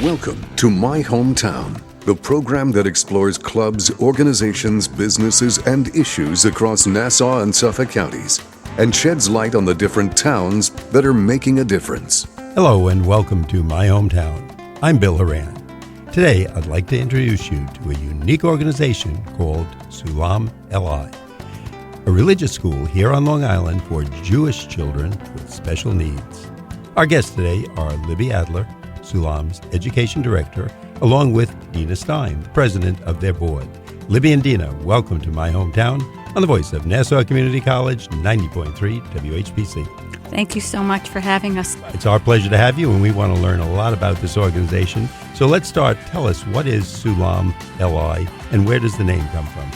Welcome to My Hometown, the program that explores clubs, organizations, businesses, and issues across Nassau and Suffolk counties and sheds light on the different towns that are making a difference. Hello and welcome to My Hometown. I'm Bill Horan. Today, I'd like to introduce you to a unique organization called Sulam-LI, a religious school here on Long Island for Jewish children with special needs. Our guests today are Libby Adler, Sulam's Education Director, along with Dena Stein, the President of their board. Libby and Dena, welcome to My Hometown on the voice of Nassau Community College, 90.3 WHPC. Thank you so much for having us. It's our pleasure to have you, and we want to learn a lot about this organization. So let's start. Tell us, what is Sulam-LI, and where does the name come from?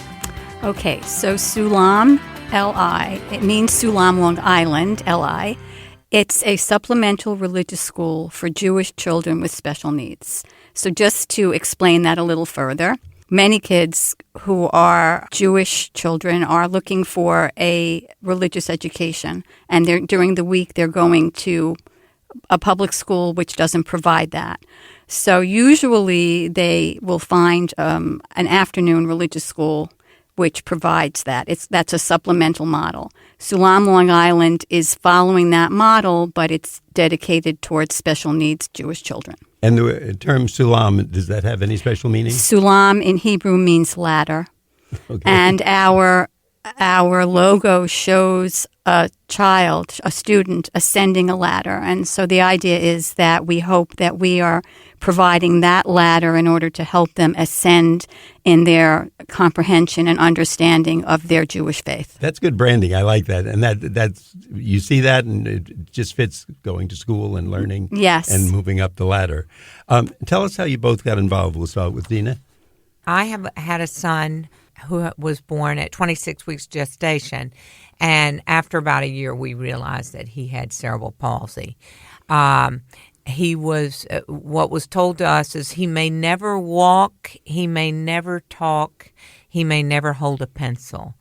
Okay, so Sulam-LI, it means Sulam, Long Island, L-I. It's a supplemental religious school for Jewish children with special needs. So just to explain that a little further, many kids who are Jewish children are looking for a religious education, and during the week they're going to a public school which doesn't provide that. So usually they will find an afternoon religious school which provides that. That's a supplemental model. Sulam Long Island is following that model, but it's dedicated towards special needs Jewish children. And the term Sulam, does that have any special meaning? Sulam in Hebrew means ladder. Okay. And our logo shows a child, a student, ascending a ladder. And so the idea is that we hope that we are providing that ladder in order to help them ascend in their comprehension and understanding of their Jewish faith. That's good branding. I like that. And that's you see that, and it just fits going to school and learning. Yes. And moving up the ladder. Tell us how you both got involved. We'll start with Dena. I have had a son who was born at 26 weeks gestation, and after about a year, we realized that he had cerebral palsy. What was told to us is he may never walk, he may never talk, he may never hold a pencil.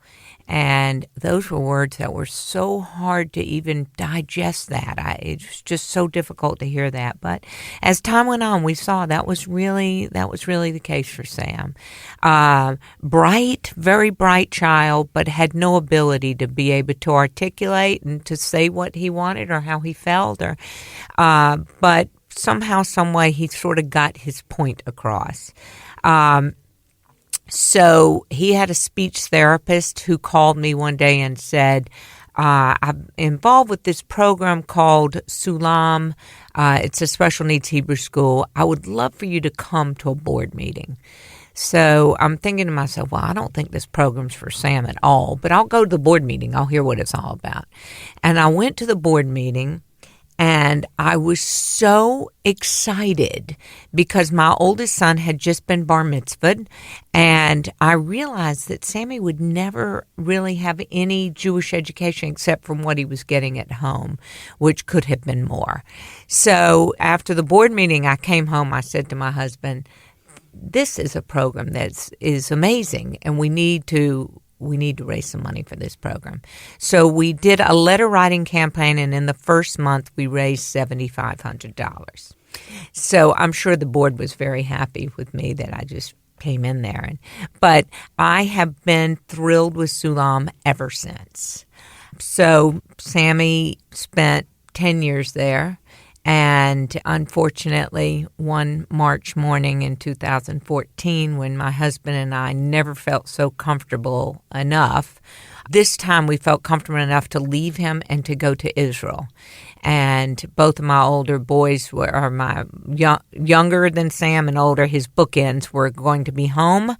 And those were words that were so hard to even digest that. It was just so difficult to hear that. But as time went on, we saw that was really the case for Sam. Bright, very bright child, but had no ability to be able to articulate and to say what he wanted or how he felt. But somehow, some way, he sort of got his point across. So he had a speech therapist who called me one day and said, I'm involved with this program called Sulam. It's a special needs Hebrew school. I would love for you to come to a board meeting. So I'm thinking to myself, well, I don't think this program's for Sam at all, but I'll go to the board meeting. I'll hear what it's all about. And I went to the board meeting. And I was so excited because my oldest son had just been bar mitzvahed, and I realized that Sammy would never really have any Jewish education except from what he was getting at home, which could have been more. So after the board meeting, I came home. I said to my husband, this is a program that is amazing, and we need to raise some money for this program. So we did a letter writing campaign, and in the first month, we raised $7,500. So I'm sure the board was very happy with me that I just came in there. But I have been thrilled with Sulam ever since. So Sammy spent 10 years there. And unfortunately, one March morning in 2014, when my husband and I never felt so comfortable enough, this time we felt comfortable enough to leave him and to go to Israel. And both of my older boys are my younger than Sam and older. His bookends were going to be home,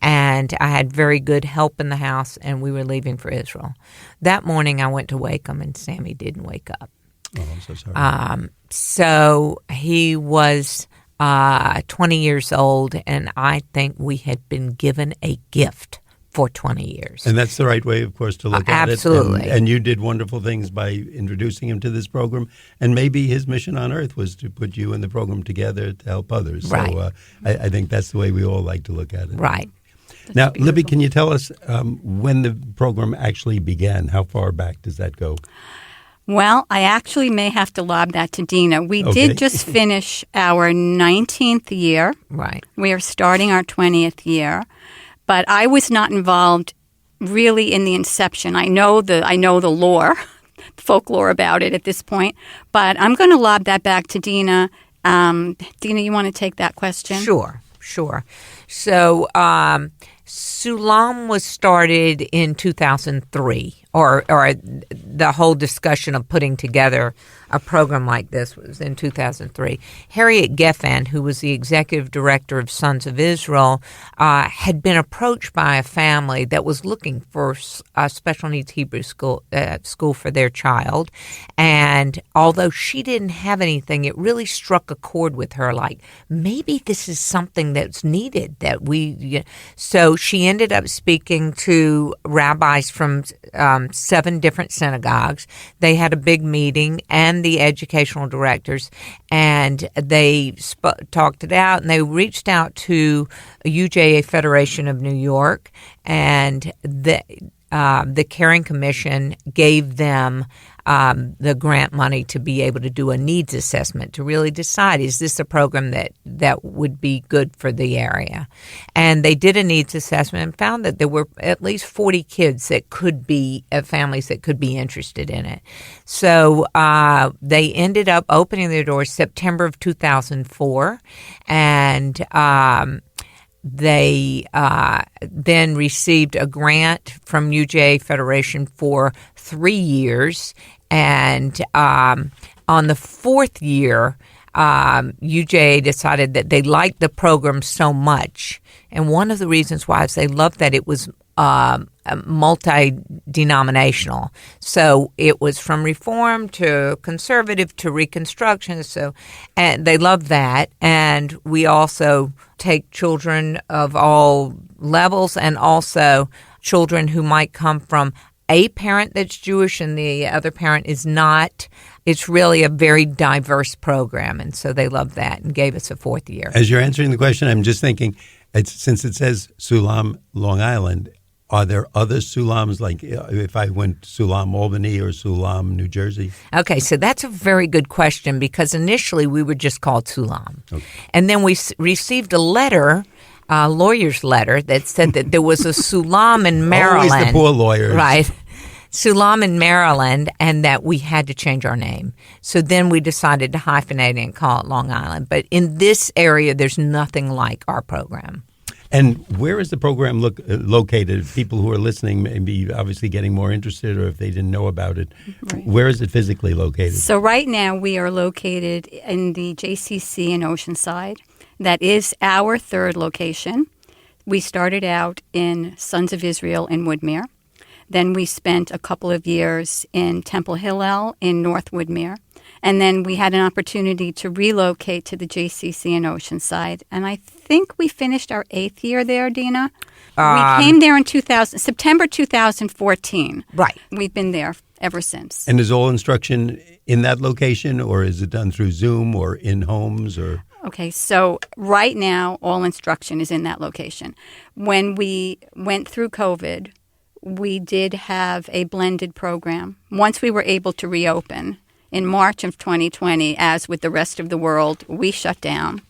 and I had very good help in the house, and we were leaving for Israel. That morning, I went to wake him, and Sammy didn't wake up. Oh, I'm so sorry. So he was 20 years old, and I think we had been given a gift for 20 years. And that's the right way, of course, to look at it. Absolutely. And you did wonderful things by introducing him to this program. And maybe his mission on earth was to put you and the program together to help others. Right. So I think that's the way we all like to look at it. Right. Now, Libby, can you tell us when the program actually began? How far back does that go? Well, I actually may have to lob that to Dena. We Okay. did just finish our 19th year. Right. We are starting our 20th year. But I was not involved really in the inception. I know the lore, folklore about it at this point. But I'm going to lob that back to Dena. Dena, you want to take that question? Sure. So Sulam was started in 2003, or the whole discussion of putting together a program like this was in 2003. Harriet Geffen, who was the executive director of Sons of Israel, had been approached by a family that was looking for a special needs Hebrew school for their child. And although she didn't have anything, it really struck a chord with her, like, maybe this is something that's needed. So she ended up speaking to rabbis from 7 different synagogues. They had a big meeting, and the educational directors, and they talked it out, and they reached out to UJA Federation of New York, and the Caring Commission gave them the grant money to be able to do a needs assessment to really decide, is this a program that would be good for the area? And they did a needs assessment and found that there were at least 40 kids that could be, families that could be interested in it. So they ended up opening their doors September of 2004, and they then received a grant from UJA Federation for 3 years. And on the 4th year, UJA decided that they liked the program so much. And one of the reasons why is they loved that it was multi-denominational. So it was from Reform to Conservative to Reconstruction. And they loved that. And we also take children of all levels, and also children who might come from a parent that's Jewish and the other parent is not. It's really a very diverse program. And so they loved that and gave us a 4th year. As you're answering the question, I'm just thinking, since it says Sulam, Long Island, are there other Sulams, like if I went Sulam, Albany, or Sulam, New Jersey? Okay, so that's a very good question, because initially we were just called Sulam. Okay. And then we received a letter, a lawyer's letter, that said that there was a Sulam in Maryland. Always the poor lawyers. Right. Sulam in Maryland, and that we had to change our name. So then we decided to hyphenate it and call it Long Island. But in this area, there's nothing like our program. And where is the program located? People who are listening may be obviously getting more interested, or if they didn't know about it. Right. Where is it physically located? So right now we are located in the JCC in Oceanside. That is our 3rd location. We started out in Sons of Israel in Woodmere. Then we spent a couple of years in Temple Hillel in North Woodmere. And then we had an opportunity to relocate to the JCC in Oceanside. And I think we finished our 8th year there, Dena. We came there in September 2014. Right. We've been there ever since. And is all instruction in that location, or is it done through Zoom or in homes? Or Okay, so right now all instruction is in that location. When we went through COVID, we did have a blended program. Once we were able to reopen, in March of 2020, as with the rest of the world, we shut down,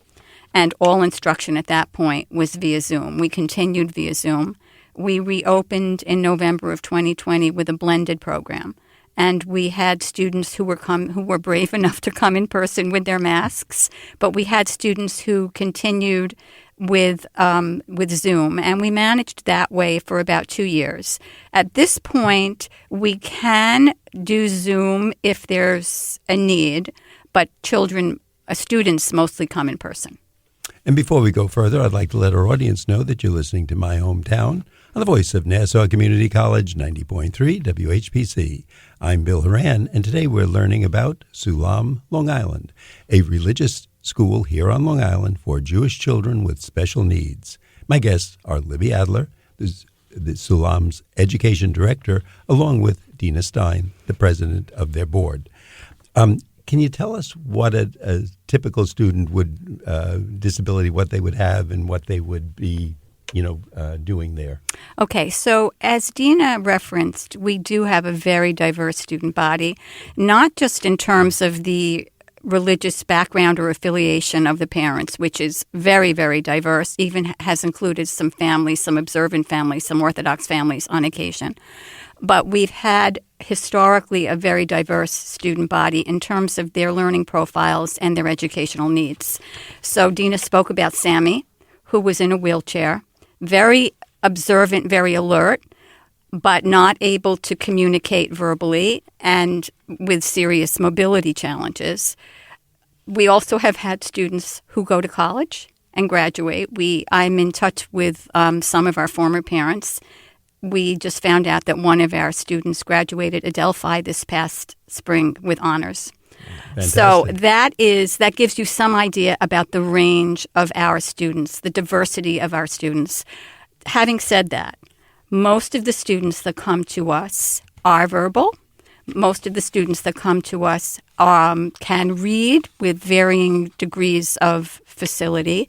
and all instruction at that point was via Zoom. We continued via Zoom. We reopened in November of 2020 with a blended program, and we had students who were brave enough to come in person with their masks, but we had students who continued with Zoom, and we managed that way for about 2 years. At this point, we can do Zoom if there's a need, but students mostly come in person. And before we go further, I'd like to let our audience know that you're listening to My Hometown on the voice of Nassau Community College, 90.3 WHPC. I'm Bill Horan, and today we're learning about Sulam, Long Island, a religious school here on Long Island for Jewish children with special needs. My guests are Libby Adler, the Sulam's education director, along with Dena Stein, the president of their board. Can you tell us what a typical student disability, what they would have and what they would be, doing there? Okay, so as Dena referenced, we do have a very diverse student body, not just in terms of the religious background or affiliation of the parents, which is very, very diverse, even has included some families, some observant families, some Orthodox families on occasion. But we've had historically a very diverse student body in terms of their learning profiles and their educational needs. So Dena spoke about Sammy, who was in a wheelchair, very observant, very alert, but not able to communicate verbally and with serious mobility challenges. We also have had students who go to college and graduate. I'm in touch with some of our former parents. We just found out that one of our students graduated Adelphi this past spring with honors. Fantastic. So that gives you some idea about the range of our students, the diversity of our students. Having said that, most of the students that come to us are verbal. Most of the students that come to us can read with varying degrees of facility.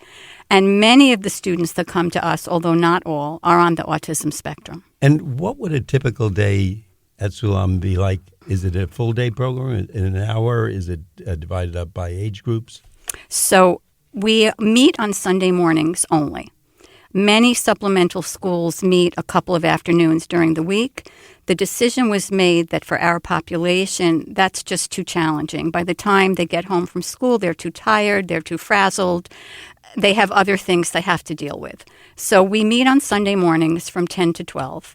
And many of the students that come to us, although not all, are on the autism spectrum. And what would a typical day at Sulam be like? Is it a full-day program in an hour? Is it divided up by age groups? So we meet on Sunday mornings only. Many supplemental schools meet a couple of afternoons during the week. The decision was made that for our population, that's just too challenging. By the time they get home from school, they're too tired, they're too frazzled. They have other things they have to deal with. So we meet on Sunday mornings from 10 to 12.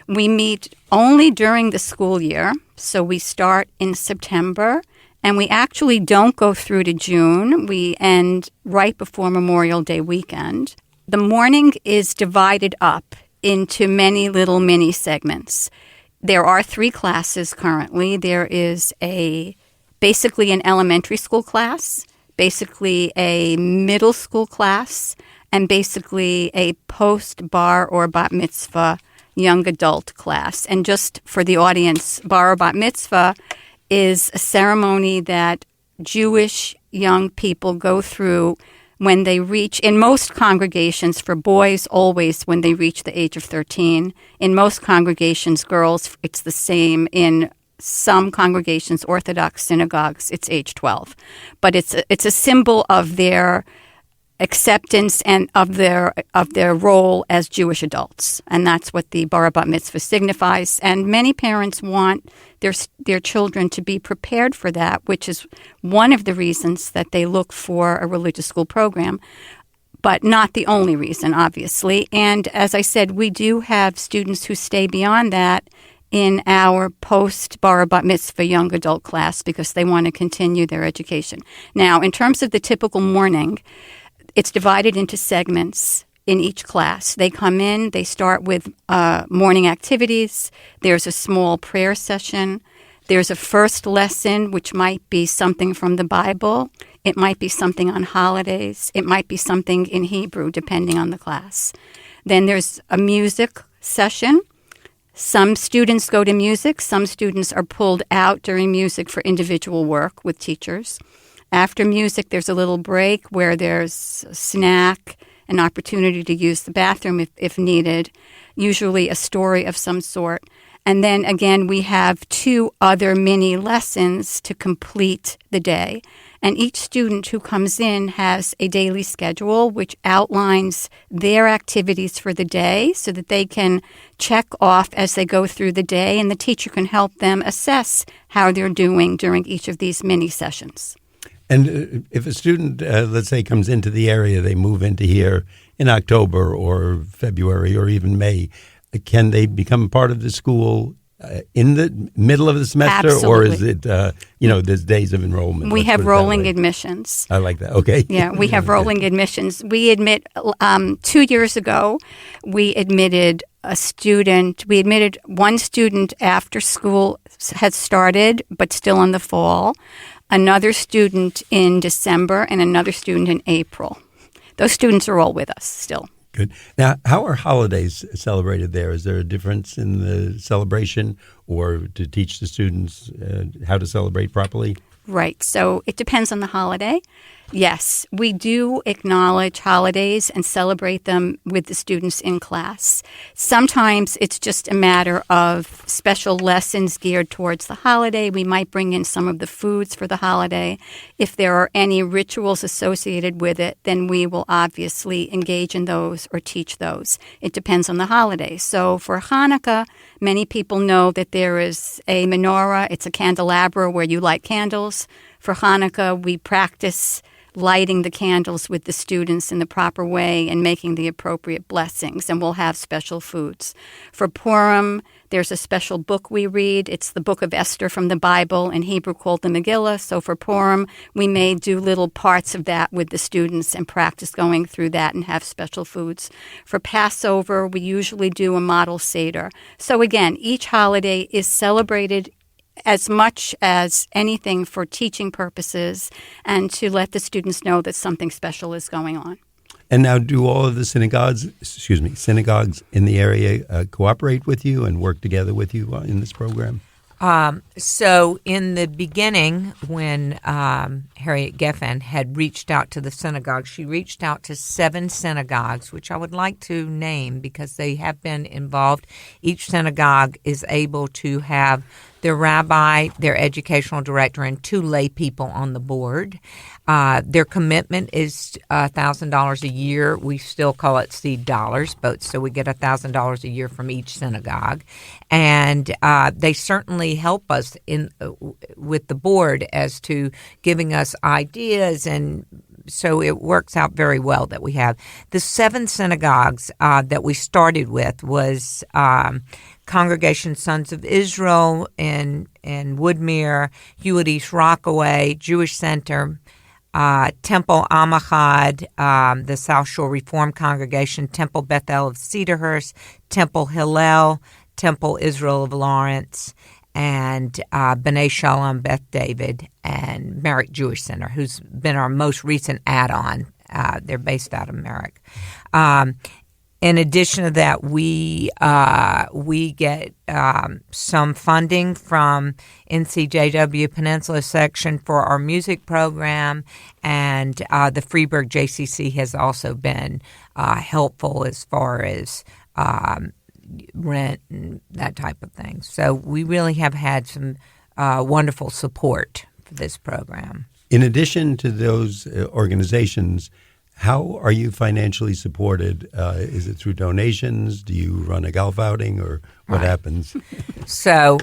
We meet only during the school year. So we start in September, and we actually don't go through to June. We end right before Memorial Day weekend. The morning is divided up into many little mini segments. There are 3 classes currently. There is basically an elementary school class, basically a middle school class, and basically a post-bar or bat mitzvah young adult class. And just for the audience, bar or bat mitzvah is a ceremony that Jewish young people go through when they reach, in most congregations, for boys, always when they reach the age of 13. In most congregations, girls, it's the same. In some congregations, Orthodox synagogues, it's age 12. But it's a symbol of their acceptance and of their role as Jewish adults. And that's what the bar bat mitzvah signifies. And many parents want their children to be prepared for that, which is one of the reasons that they look for a religious school program, but not the only reason, obviously. And as I said, we do have students who stay beyond that in our post-bar bat mitzvah young adult class because they want to continue their education. Now, in terms of the typical morning, it's divided into segments in each class. They come in, they start with morning activities. There's a small prayer session. There's a first lesson, which might be something from the Bible. It might be something on holidays. It might be something in Hebrew, depending on the class. Then there's a music session. Some students go to music. Some students are pulled out during music for individual work with teachers. After music, there's a little break where there's a snack, an opportunity to use the bathroom if needed, usually a story of some sort. And then again, we have 2 other mini lessons to complete the day. And each student who comes in has a daily schedule which outlines their activities for the day so that they can check off as they go through the day, and the teacher can help them assess how they're doing during each of these mini sessions. And if a student, let's say, comes into the area, they move into here in October or February or even May, can they become part of the school in the middle of the semester? Absolutely. Or is it, there's days of enrollment? We have rolling admissions. I like that. Okay. Yeah, we have rolling admissions. We admit, 2 years ago, we admitted one student after school had started, but still in the fall, another student in December, and another student in April. Those students are all with us still. Good. Now, how are holidays celebrated there? Is there a difference in the celebration or to teach the students how to celebrate properly? Right. So it depends on the holiday. Yes, we do acknowledge holidays and celebrate them with the students in class. Sometimes it's just a matter of special lessons geared towards the holiday. We might bring in some of the foods for the holiday. If there are any rituals associated with it, then we will obviously engage in those or teach those. It depends on the holiday. So for Hanukkah, many people know that there is a menorah. It's a candelabra where you light candles. For Hanukkah, we practice lighting the candles with the students in the proper way and making the appropriate blessings, and we'll have special foods. For Purim, there's a special book we read. It's the book of Esther from the Bible, in Hebrew called the Megillah. So for Purim, we may do little parts of that with the students and practice going through that and have special foods. For Passover, we usually do a model Seder. So again, each holiday is celebrated as much as anything for teaching purposes and to let the students know that something special is going on. And now, do all of the synagogues in the area cooperate with you and work together with you in this program? So in the beginning, when Harriet Geffen had reached out to the synagogue, she reached out to 7 synagogues, which I would like to name because they have been involved. Each synagogue is able to have their rabbi, their educational director, and 2 lay people on the board. Their commitment is $1,000 a year. We still call it seed dollars, but so we get $1,000 a year from each synagogue. And they certainly help us with the board as to giving us ideas, and so it works out very well that we have. The 7 synagogues that we started with was Congregation Sons of Israel in Woodmere, Hewitt East Rockaway, Jewish Center, Temple Amachad, the South Shore Reform Congregation, Temple Bethel of Cedarhurst, Temple Hillel, Temple Israel of Lawrence, and B'nai Shalom Beth David, and Merrick Jewish Center, who's been our most recent add-on. They're based out of Merrick. In addition to that, we get some funding from NCJW Peninsula Section for our music program, and the Freeburg JCC has also been helpful as far as rent and that type of thing. So we really have had some wonderful support for this program. In addition to those organizations, how are you financially supported? Is it through donations? Do you run a golf outing, or what happens? So,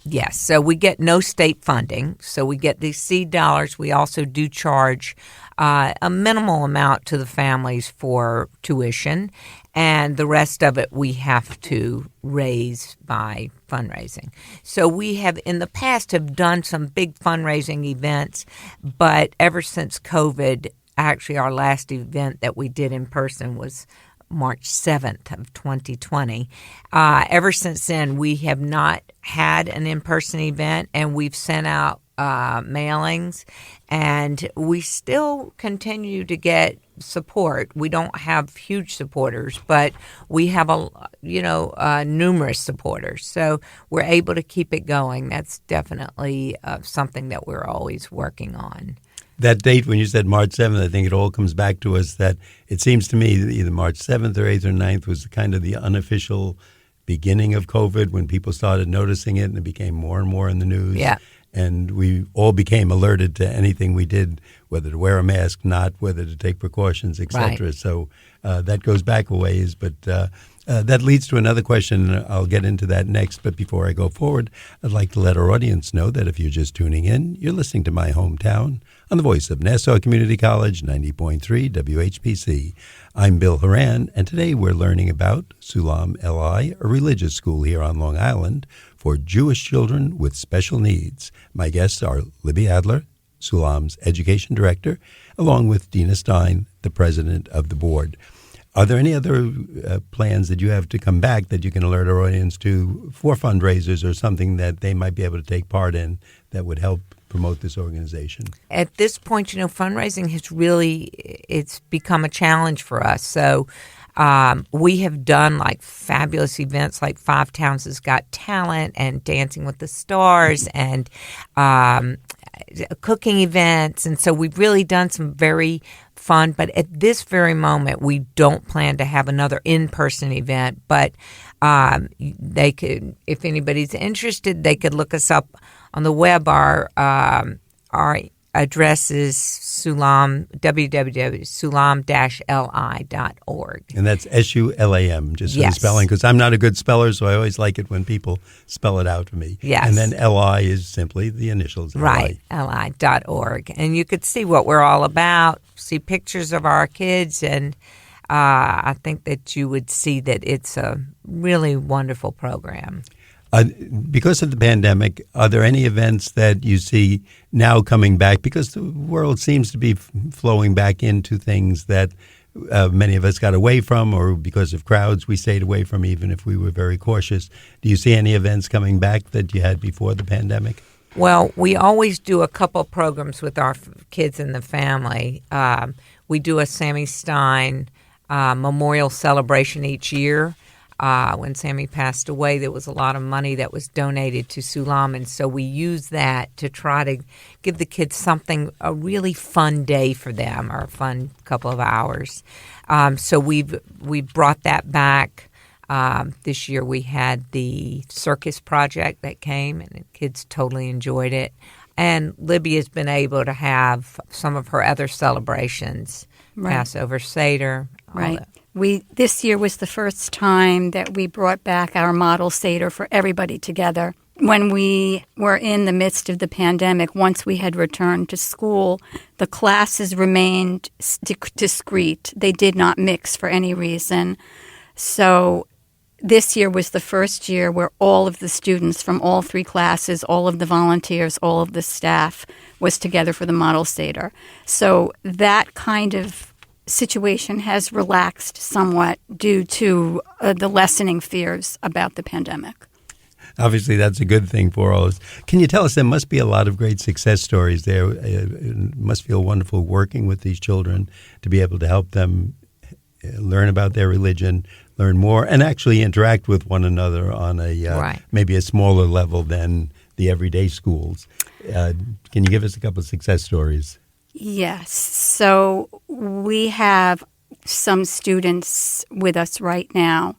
yes. So we get no state funding. So we get these seed dollars. We also do charge a minimal amount to the families for tuition, and the rest of it we have to raise by fundraising. So we have in the past have done some big fundraising events, but ever since COVID, actually, our last event that we did in person was March 7th of 2020. Ever since then, we have not had an in-person event, and we've sent out mailings, and we still continue to get support. We don't have huge supporters, but we have numerous supporters. So we're able to keep it going. That's definitely something that we're always working on. That date, when you said March 7th, I think it all comes back to us that it seems to me that either March 7th or 8th or 9th was kind of the unofficial beginning of COVID, when people started noticing it and it became more and more in the news. Yeah. And we all became alerted to anything we did, whether to wear a mask, not, whether to take precautions, et cetera. Right. So that goes back a ways. But that leads to another question, and I'll get into that next. But before I go forward, I'd like to let our audience know that if you're just tuning in, you're listening to My Hometown on the voice of Nassau Community College, 90.3 WHPC. I'm Bill Horan, and today we're learning about Sulam-LI, a religious school here on Long Island for Jewish children with special needs. My guests are Libby Adler, Sulam's education director, along with Dena Stein, the president of the board. Are there any other plans that you have to come back that you can alert our audience to for fundraisers or something that they might be able to take part in that would help promote this organization? At this point, fundraising has it's become a challenge for us. So we have done like fabulous events like Five Towns Has Got Talent and Dancing with the Stars and cooking events. And so we've really done some very fun. But at this very moment, we don't plan to have another in-person event. But they could, if anybody's interested, they could look us up on the web. Our address is www.sulam-li.org. And that's SULAM, just for the Yes. spelling, because I'm not a good speller, so I always like it when people spell it out for me. Yes. And then LI is simply the initials. Right, li.org. And you could see what we're all about, see pictures of our kids, and I think that you would see that it's a really wonderful program. Because of the pandemic, are there any events that you see now coming back? Because the world seems to be flowing back into things that many of us got away from, or because of crowds we stayed away from, even if we were very cautious. Do you see any events coming back that you had before the pandemic? Well, we always do a couple programs with our kids and the family. We do a Sammy Stein memorial celebration each year. When Sammy passed away, there was a lot of money that was donated to Sulam, and so we use that to try to give the kids a really fun day for them, or a fun couple of hours. So we've brought that back. This year we had the circus project that came, and the kids totally enjoyed it. And Libby has been able to have some of her other celebrations, right. Passover, Seder, all Right. that. This year was the first time that we brought back our model Seder for everybody together. When we were in the midst of the pandemic, once we had returned to school, the classes remained discrete. They did not mix for any reason. So this year was the first year where all of the students from all three classes, all of the volunteers, all of the staff was together for the model Seder. So that kind of situation has relaxed somewhat due to the lessening fears about the pandemic. Obviously, that's a good thing for all of us. Can you tell us, there must be a lot of great success stories there. It must feel wonderful working with these children to be able to help them learn about their religion, learn more, and actually interact with one another on a maybe a smaller level than the everyday schools. Can you give us a couple of success stories? Yes. So we have some students with us right now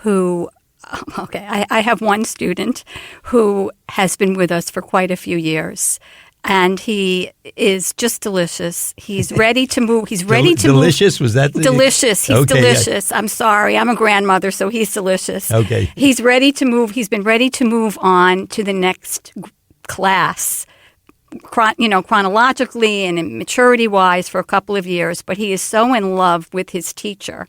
who, I have one student who has been with us for quite a few years. And he is just delicious. He's ready to move. He's ready to delicious? Move. Was that delicious? He's okay, delicious. Yeah. I'm sorry. I'm a grandmother, so he's delicious. Okay. He's ready to move. He's been ready to move on to the next class, chronologically and maturity-wise for a couple of years. But he is so in love with his teacher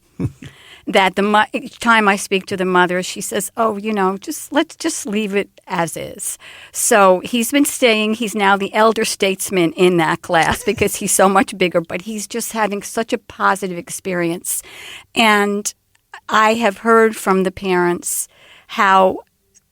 that each time I speak to the mother, she says, let's just leave it as is. So he's been staying. He's now the elder statesman in that class because he's so much bigger, but he's just having such a positive experience. And I have heard from the parents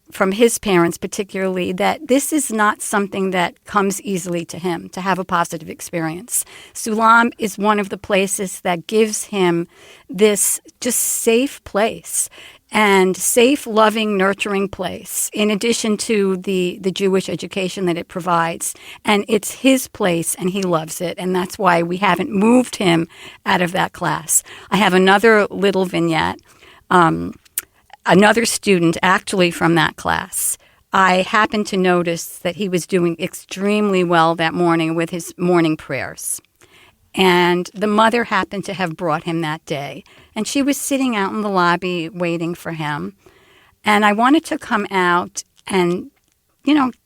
from his parents particularly, that this is not something that comes easily to him, to have a positive experience. Sulam is one of the places that gives him this just safe place and safe, loving, nurturing place, in addition to the Jewish education that it provides. And it's his place, and he loves it, and that's why we haven't moved him out of that class. I have another little vignette. Another student actually from that class, I happened to notice that he was doing extremely well that morning with his morning prayers. And the mother happened to have brought him that day. And she was sitting out in the lobby waiting for him. And I wanted to come out and,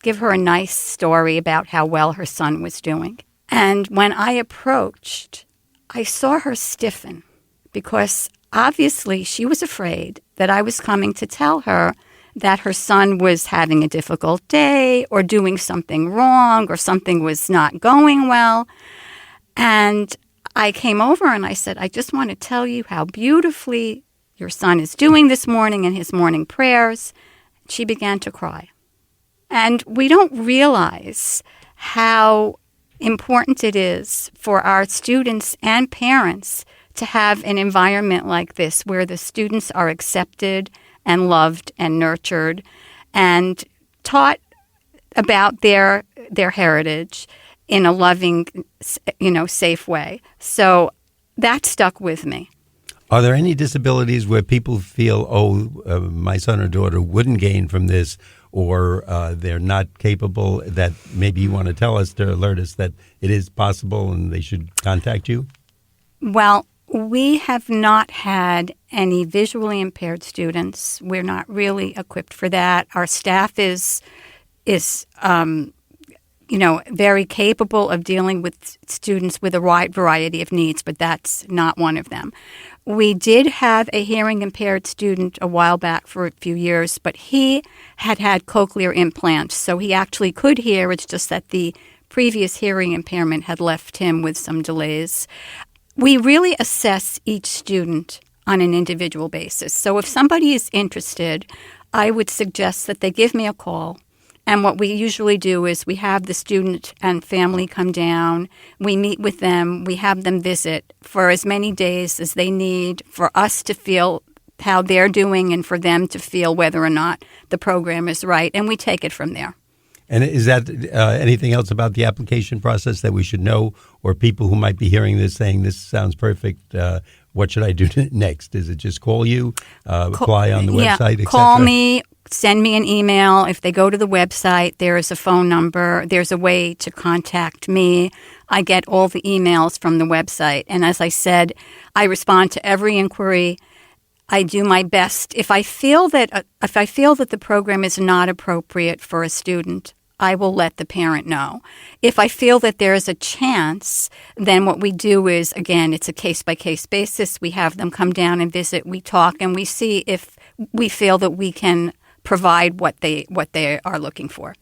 give her a nice story about how well her son was doing. And when I approached, I saw her stiffen because obviously she was afraid that I was coming to tell her that her son was having a difficult day or doing something wrong or something was not going well. And I came over and I said, I just want to tell you how beautifully your son is doing this morning in his morning prayers. She began to cry. And we don't realize how important it is for our students and parents to have an environment like this where the students are accepted and loved and nurtured and taught about their heritage in a loving, safe way. So that stuck with me. Are there any disabilities where people feel, my son or daughter wouldn't gain from this, or they're not capable, that maybe you want to tell us to alert us that it is possible and they should contact you? Well, we have not had any visually impaired students. We're not really equipped for that. Our staff is very capable of dealing with students with a wide variety of needs, but that's not one of them. We did have a hearing impaired student a while back for a few years, but he had cochlear implants, so he actually could hear. It's just that the previous hearing impairment had left him with some delays. We really assess each student on an individual basis. So if somebody is interested, I would suggest that they give me a call. And what we usually do is we have the student and family come down, we meet with them, we have them visit for as many days as they need for us to feel how they're doing and for them to feel whether or not the program is right, and we take it from there. And is that anything else about the application process that we should know, or people who might be hearing this saying, this sounds perfect, what should I do next? Is it just call you, apply on the website, etc.? Call me, send me an email. If they go to the website, there is a phone number. There's a way to contact me. I get all the emails from the website. And as I said, I respond to every inquiry. I do my best. If I feel that the program is not appropriate for a student, I will let the parent know. If I feel that there is a chance, then what we do is, again, it's a case-by-case basis. We have them come down and visit. We talk, and we see if we feel that we can provide what they are looking for.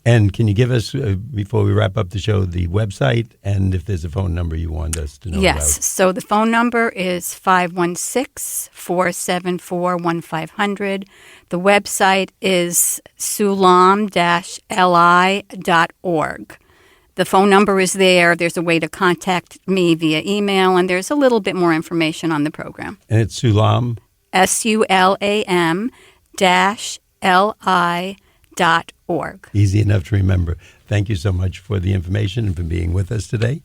And can you give us, before we wrap up the show, the website and if there's a phone number you want us to know about? Yes. So the phone number is 516-474-1500. The website is Sulam-LI.org. The phone number is there. There's a way to contact me via email, and there's a little bit more information on the program. And it's Sulam? SULAM-LI.org. Easy enough to remember. Thank you so much for the information and for being with us today.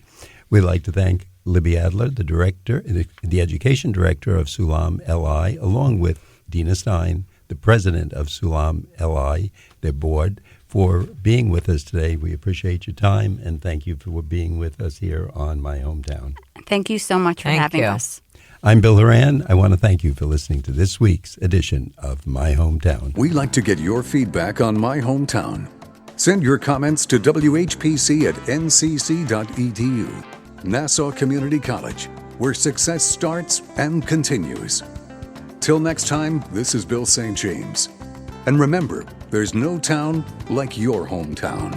We'd like to thank Libby Adler, the director, the education director of Sulam-LI, along with Dena Stein, the president of Sulam-LI, their board, for being with us today. We appreciate your time, and thank you for being with us here on My Hometown. Thank you so much for having us. I'm Bill Horan. I want to thank you for listening to this week's edition of My Hometown. We'd like to get your feedback on My Hometown. Send your comments to WHPC@ncc.edu. Nassau Community College, where success starts and continues. Till next time, this is Bill St. James. And remember, there's no town like your hometown.